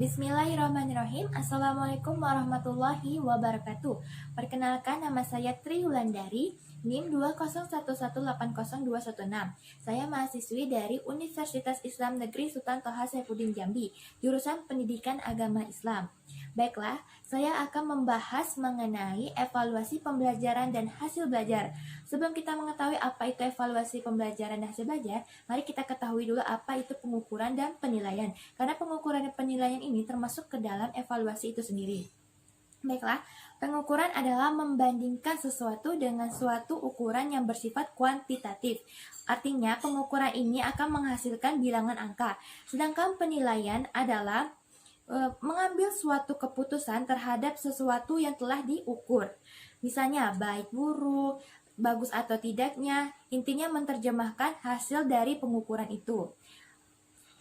Bismillahirrahmanirrahim. Assalamualaikum warahmatullahi wabarakatuh. Perkenalkan, nama saya Tri Wulandari, NIM 201180216. Saya mahasiswi dari Universitas Islam Negeri Sultan Toha Saifuddin Jambi, jurusan Pendidikan Agama Islam. Baiklah, saya akan membahas mengenai evaluasi pembelajaran dan hasil belajar. Sebelum kita mengetahui apa itu evaluasi pembelajaran dan hasil belajar, mari kita ketahui dulu apa itu pengukuran dan penilaian. Karena pengukuran dan penilaian ini termasuk ke dalam evaluasi itu sendiri. Baiklah, pengukuran adalah membandingkan sesuatu dengan suatu ukuran yang bersifat kuantitatif. Artinya, pengukuran ini akan menghasilkan bilangan angka. Sedangkan penilaian adalah mengambil suatu keputusan terhadap sesuatu yang telah diukur. Misalnya, baik buruk, bagus atau tidaknya, intinya menerjemahkan hasil dari pengukuran itu.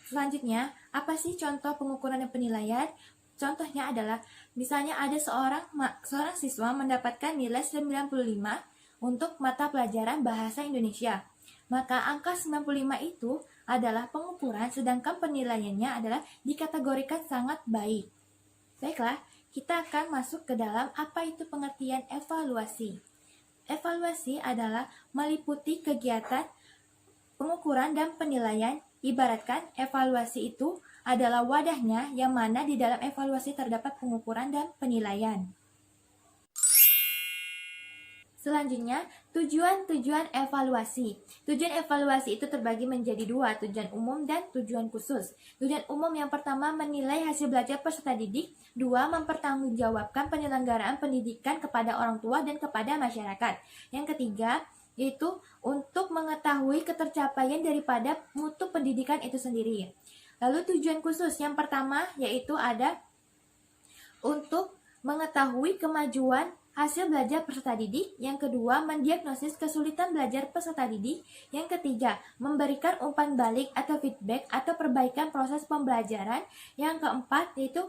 Selanjutnya, apa sih contoh pengukuran dan penilaian? Contohnya adalah, misalnya ada seorang siswa mendapatkan nilai 95 untuk mata pelajaran Bahasa Indonesia. Maka angka 95 itu adalah pengukuran, sedangkan penilaiannya adalah dikategorikan sangat baik. Baiklah, kita akan masuk ke dalam apa itu pengertian evaluasi. Evaluasi adalah meliputi kegiatan pengukuran dan penilaian. Ibaratkan evaluasi itu adalah wadahnya yang mana di dalam evaluasi terdapat pengukuran dan penilaian. Selanjutnya, tujuan-tujuan evaluasi. Tujuan evaluasi itu terbagi menjadi dua, tujuan umum dan tujuan khusus. Tujuan umum yang pertama menilai hasil belajar peserta didik, dua mempertanggungjawabkan penyelenggaraan pendidikan kepada orang tua dan kepada masyarakat. Yang ketiga, yaitu untuk mengetahui ketercapaian daripada mutu pendidikan itu sendiri. Lalu tujuan khusus yang pertama yaitu ada untuk mengetahui kemajuan hasil belajar peserta didik. Yang kedua, mendiagnosis kesulitan belajar peserta didik. Yang ketiga, memberikan umpan balik atau feedback atau perbaikan proses pembelajaran. Yang keempat, yaitu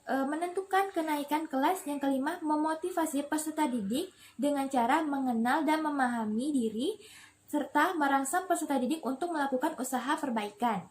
menentukan kenaikan kelas. Yang kelima, memotivasi peserta didik dengan cara mengenal dan memahami diri serta merangsang peserta didik untuk melakukan usaha perbaikan.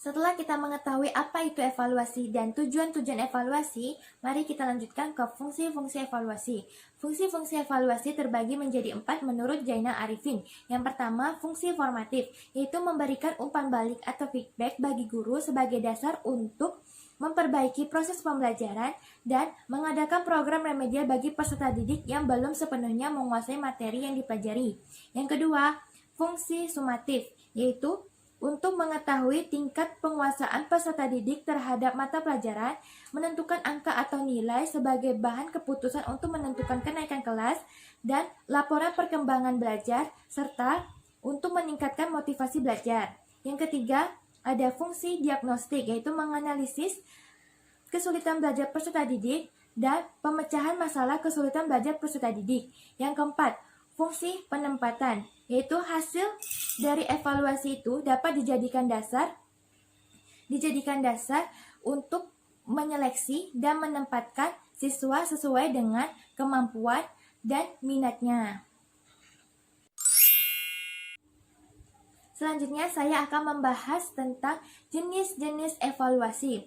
Setelah kita mengetahui apa itu evaluasi dan tujuan-tujuan evaluasi, mari kita lanjutkan ke fungsi-fungsi evaluasi. Fungsi-fungsi evaluasi terbagi menjadi 4 menurut Zainal Arifin. Yang pertama, fungsi formatif, yaitu memberikan umpan balik atau feedback bagi guru sebagai dasar untuk memperbaiki proses pembelajaran dan mengadakan program remedial bagi peserta didik yang belum sepenuhnya menguasai materi yang dipelajari. Yang kedua, fungsi sumatif, yaitu untuk mengetahui tingkat penguasaan peserta didik terhadap mata pelajaran, menentukan angka atau nilai sebagai bahan keputusan untuk menentukan kenaikan kelas, dan laporan perkembangan belajar, serta untuk meningkatkan motivasi belajar. Yang ketiga, ada fungsi diagnostik, yaitu menganalisis kesulitan belajar peserta didik dan pemecahan masalah kesulitan belajar peserta didik. Yang keempat, fungsi penempatan, yaitu hasil dari evaluasi itu dapat dijadikan dasar untuk menyeleksi dan menempatkan siswa sesuai dengan kemampuan dan minatnya. Selanjutnya saya akan membahas tentang jenis-jenis evaluasi.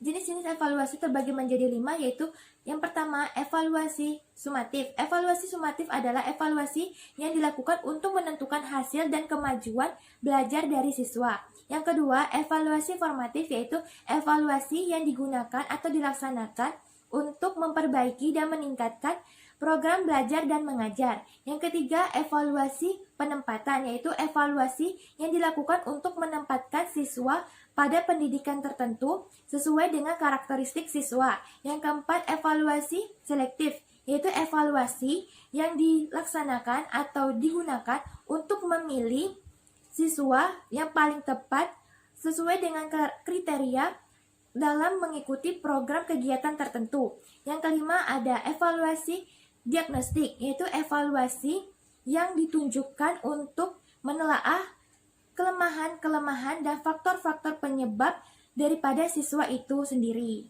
Jenis-jenis evaluasi terbagi menjadi 5, yaitu yang pertama, evaluasi sumatif. Evaluasi sumatif adalah evaluasi yang dilakukan untuk menentukan hasil dan kemajuan belajar dari siswa. Yang kedua, evaluasi formatif, yaitu evaluasi yang digunakan atau dilaksanakan untuk memperbaiki dan meningkatkan program belajar dan mengajar. Yang ketiga, evaluasi penempatan, yaitu evaluasi yang dilakukan untuk menempatkan siswa pada pendidikan tertentu sesuai dengan karakteristik siswa. Yang keempat, evaluasi selektif, yaitu evaluasi yang dilaksanakan atau digunakan untuk memilih siswa yang paling tepat sesuai dengan kriteria dalam mengikuti program kegiatan tertentu. Yang kelima, ada evaluasi diagnostik, yaitu evaluasi yang ditunjukkan untuk menelaah kelemahan-kelemahan dan faktor-faktor penyebab daripada siswa itu sendiri.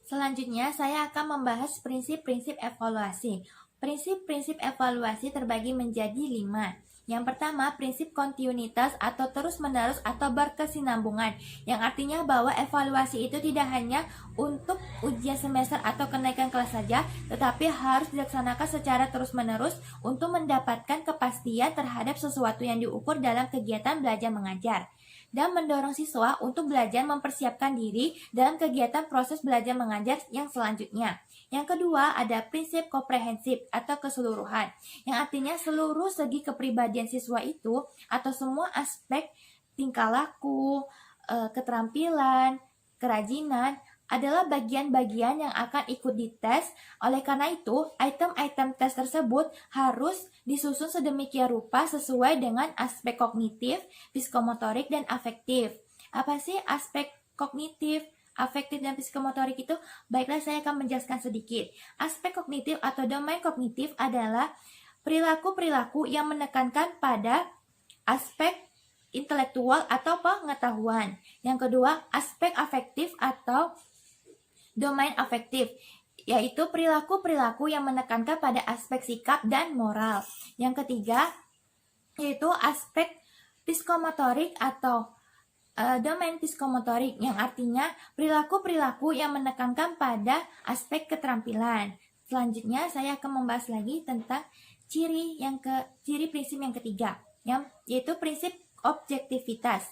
Selanjutnya, saya akan membahas prinsip-prinsip evaluasi. Prinsip-prinsip evaluasi terbagi menjadi 5. Yang pertama, prinsip kontinuitas atau terus-menerus atau berkesinambungan, yang artinya bahwa evaluasi itu tidak hanya untuk ujian semester atau kenaikan kelas saja, tetapi harus dilaksanakan secara terus-menerus untuk mendapatkan kepastian terhadap sesuatu yang diukur dalam kegiatan belajar mengajar, dan mendorong siswa untuk belajar mempersiapkan diri dalam kegiatan proses belajar mengajar yang selanjutnya. Yang kedua, ada prinsip komprehensif atau keseluruhan, yang artinya seluruh segi kepribadian siswa itu atau semua aspek tingkah laku, keterampilan, kerajinan adalah bagian-bagian yang akan ikut dites. Oleh karena itu, item-item tes tersebut harus disusun sedemikian rupa sesuai dengan aspek kognitif, psikomotorik, dan afektif. Apa sih aspek kognitif, afektif, dan psikomotorik itu? Baiklah, saya akan menjelaskan sedikit. Aspek kognitif atau domain kognitif adalah perilaku-perilaku yang menekankan pada aspek intelektual atau pengetahuan. Yang kedua, aspek afektif atau domain afektif, yaitu perilaku-perilaku yang menekankan pada aspek sikap dan moral. Yang ketiga, yaitu aspek psikomotorik atau domain psikomotorik, yang artinya perilaku-perilaku yang menekankan pada aspek keterampilan. Selanjutnya, saya akan membahas lagi tentang ciri prinsip yang ketiga, yaitu prinsip objektivitas,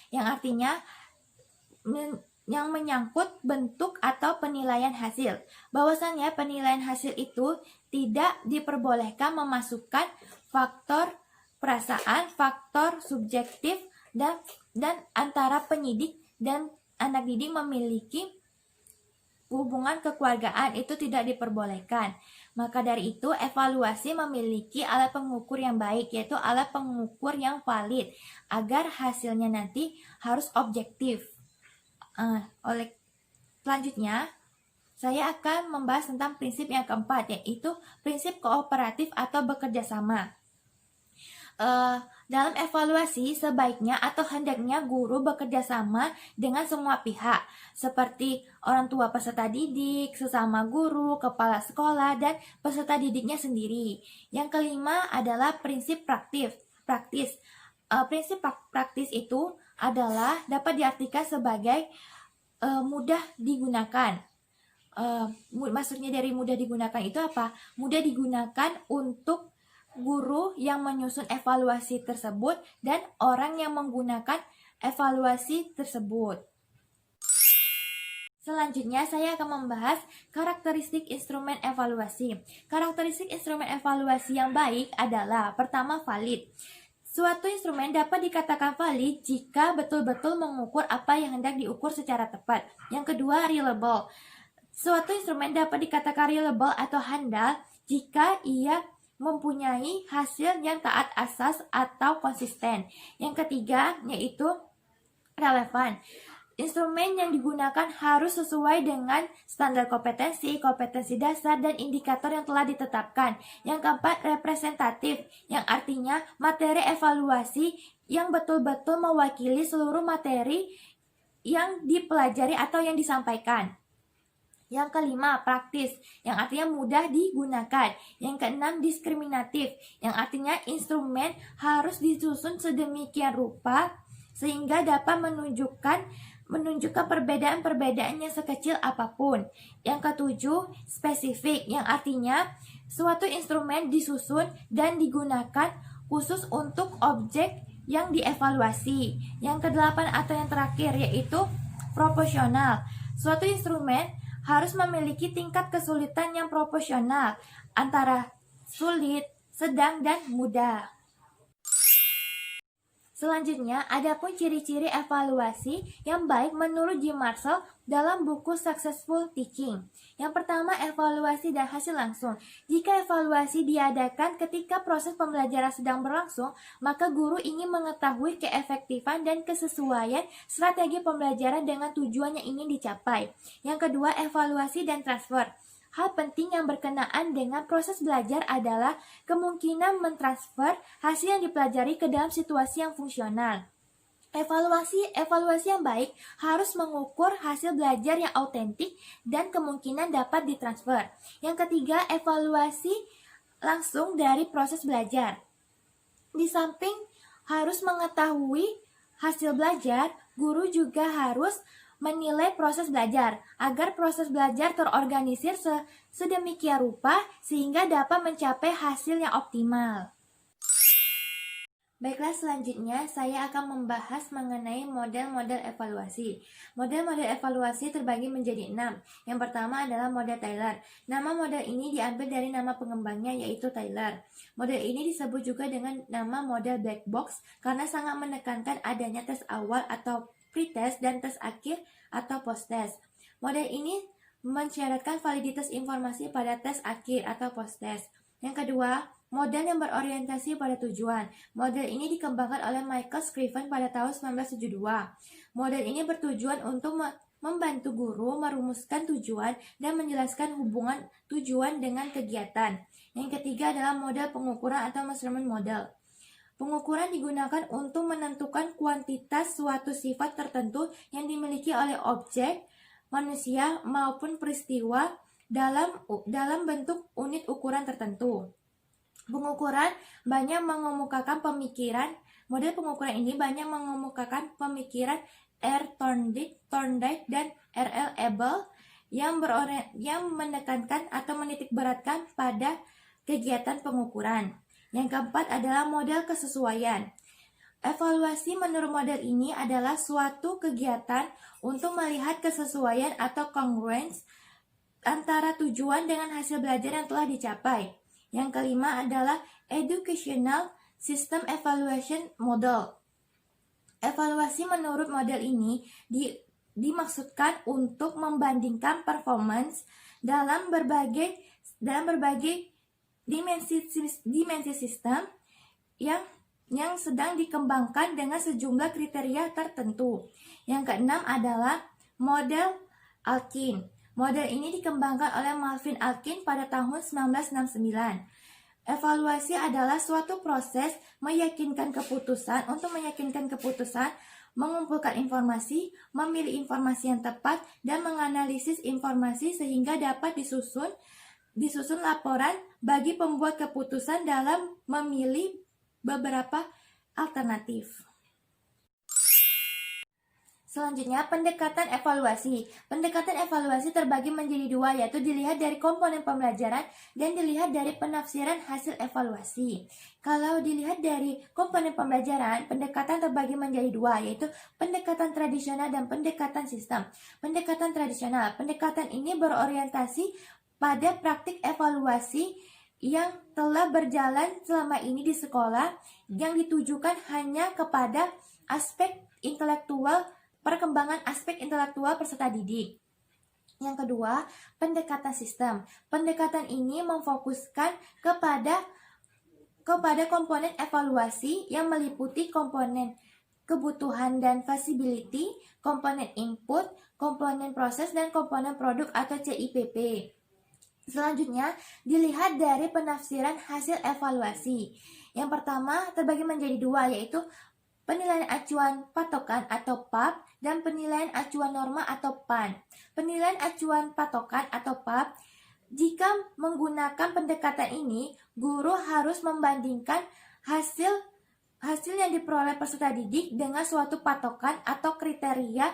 yang artinya yang menyangkut bentuk atau penilaian hasil. Bahwasannya penilaian hasil itu tidak diperbolehkan memasukkan faktor perasaan, faktor subjektif, dan antara penyidik dan anak didik memiliki hubungan kekeluargaan itu tidak diperbolehkan. Maka dari itu, evaluasi memiliki alat pengukur yang baik, yaitu alat pengukur yang valid, agar hasilnya nanti harus objektif. Selanjutnya, saya akan membahas tentang prinsip yang keempat, yaitu prinsip kooperatif atau bekerja sama. Dalam evaluasi, sebaiknya atau hendaknya guru bekerja sama dengan semua pihak, seperti orang tua peserta didik, sesama guru, kepala sekolah, dan peserta didiknya sendiri. Yang kelima adalah prinsip praktis. Prinsip praktis itu adalah dapat diartikan sebagai mudah digunakan. Maksudnya dari mudah digunakan itu apa? Mudah digunakan untuk guru yang menyusun evaluasi tersebut dan orang yang menggunakan evaluasi tersebut. Selanjutnya, saya akan membahas karakteristik instrumen evaluasi. Karakteristik instrumen evaluasi yang baik adalah: pertama, valid. Suatu instrumen dapat dikatakan valid jika betul-betul mengukur apa yang hendak diukur secara tepat. Yang kedua, reliable. Suatu instrumen dapat dikatakan reliable atau handal jika ia mempunyai hasil yang taat asas atau konsisten. Yang ketiga, yaitu relevan. Instrumen yang digunakan harus sesuai dengan standar kompetensi dasar, dan indikator yang telah ditetapkan. Yang keempat, representatif, yang artinya materi evaluasi yang betul-betul mewakili seluruh materi yang dipelajari atau yang disampaikan. Yang kelima, praktis, yang artinya mudah digunakan. Yang keenam, diskriminatif, yang artinya instrumen harus disusun sedemikian rupa sehingga dapat menunjukkan perbedaan-perbedaan yang sekecil apapun. Yang ketujuh, spesifik, yang artinya suatu instrumen disusun dan digunakan khusus untuk objek yang dievaluasi. Yang kedelapan atau yang terakhir, yaitu proporsional. Suatu instrumen harus memiliki tingkat kesulitan yang proporsional antara sulit, sedang, dan mudah. Selanjutnya, adapun ciri-ciri evaluasi yang baik menurut Jim Marshall dalam buku Successful Teaching. Yang pertama, evaluasi dan hasil langsung. Jika evaluasi diadakan ketika proses pembelajaran sedang berlangsung, maka guru ingin mengetahui keefektifan dan kesesuaian strategi pembelajaran dengan tujuan yang ingin dicapai. Yang kedua, evaluasi dan transfer. Hal penting yang berkenaan dengan proses belajar adalah kemungkinan mentransfer hasil yang dipelajari ke dalam situasi yang fungsional. Evaluasi yang baik harus mengukur hasil belajar yang autentik dan kemungkinan dapat ditransfer. Yang ketiga, evaluasi langsung dari proses belajar. di samping harus mengetahui hasil belajar, guru juga harus menilai proses belajar agar proses belajar terorganisir sedemikian rupa sehingga dapat mencapai hasil yang optimal. Baiklah, selanjutnya saya akan membahas mengenai model-model evaluasi. Model-model evaluasi terbagi menjadi 6. Yang pertama adalah model Taylor. Nama model ini diambil dari nama pengembangnya, yaitu Taylor. Model ini disebut juga dengan nama model black box karena sangat menekankan adanya tes awal atau pre-test dan tes akhir atau post-test. Model ini mensyaratkan validitas informasi pada tes akhir atau post-test. Yang kedua, model yang berorientasi pada tujuan. Model ini dikembangkan oleh Michael Scriven pada tahun 1972. Model ini bertujuan untuk membantu guru merumuskan tujuan dan menjelaskan hubungan tujuan dengan kegiatan. Yang ketiga adalah model pengukuran atau measurement model. Pengukuran digunakan untuk menentukan kuantitas suatu sifat tertentu yang dimiliki oleh objek, manusia, maupun peristiwa dalam bentuk unit ukuran tertentu. Pengukuran banyak mengemukakan pemikiran. Model pengukuran ini banyak mengemukakan pemikiran R. Thorndike dan R.L. Abel yang menekankan atau menitikberatkan pada kegiatan pengukuran. Yang keempat adalah model kesesuaian. Evaluasi menurut model ini adalah suatu kegiatan untuk melihat kesesuaian atau congruence antara tujuan dengan hasil belajar yang telah dicapai. Yang kelima adalah Educational System Evaluation Model. Evaluasi menurut model ini dimaksudkan untuk membandingkan performance dalam berbagai dimensi sistem yang sedang dikembangkan dengan sejumlah kriteria tertentu. Yang keenam adalah model Alkin. Model ini dikembangkan oleh Malvin Alkin pada tahun 1969. Evaluasi adalah suatu proses untuk meyakinkan keputusan, mengumpulkan informasi, memilih informasi yang tepat, dan menganalisis informasi sehingga dapat disusun laporan bagi pembuat keputusan dalam memilih beberapa alternatif. Selanjutnya, pendekatan evaluasi. Pendekatan evaluasi terbagi menjadi dua, yaitu dilihat dari komponen pembelajaran dan dilihat dari penafsiran hasil evaluasi. Kalau dilihat dari komponen pembelajaran, pendekatan terbagi menjadi dua, yaitu pendekatan tradisional dan pendekatan sistem. Pendekatan tradisional, pendekatan ini berorientasi pada praktik evaluasi yang telah berjalan selama ini di sekolah, yang ditujukan hanya kepada perkembangan aspek intelektual peserta didik. Yang kedua, pendekatan sistem. Pendekatan ini memfokuskan kepada komponen evaluasi yang meliputi komponen kebutuhan dan feasibility, komponen input, komponen proses, dan komponen produk atau CIPP. Selanjutnya, dilihat dari penafsiran hasil evaluasi. Yang pertama terbagi menjadi dua, yaitu penilaian acuan patokan atau PAP dan penilaian acuan norma atau PAN. Penilaian acuan patokan atau PAP, jika menggunakan pendekatan ini, guru harus membandingkan hasil yang diperoleh peserta didik dengan suatu patokan atau kriteria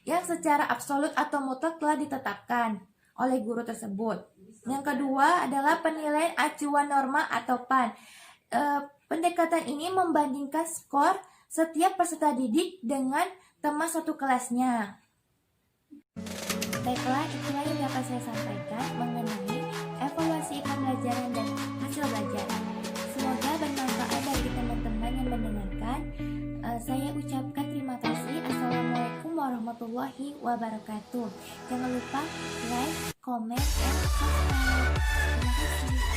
yang secara absolut atau mutlak telah ditetapkan oleh guru tersebut. Yang kedua adalah penilaian acuan norma atau PAN. Pendekatan ini membandingkan skor setiap peserta didik dengan teman satu kelasnya. Baiklah, itulah yang dapat saya sampaikan mengenai evaluasi pembelajaran dan hasil belajar. Semoga bermanfaat bagi teman-teman yang mendengarkan. Saya ucapkan terima kasih. Assalamualaikum warahmatullahi wabarakatuh. Jangan lupa like, comment, and subscribe. Terima kasih.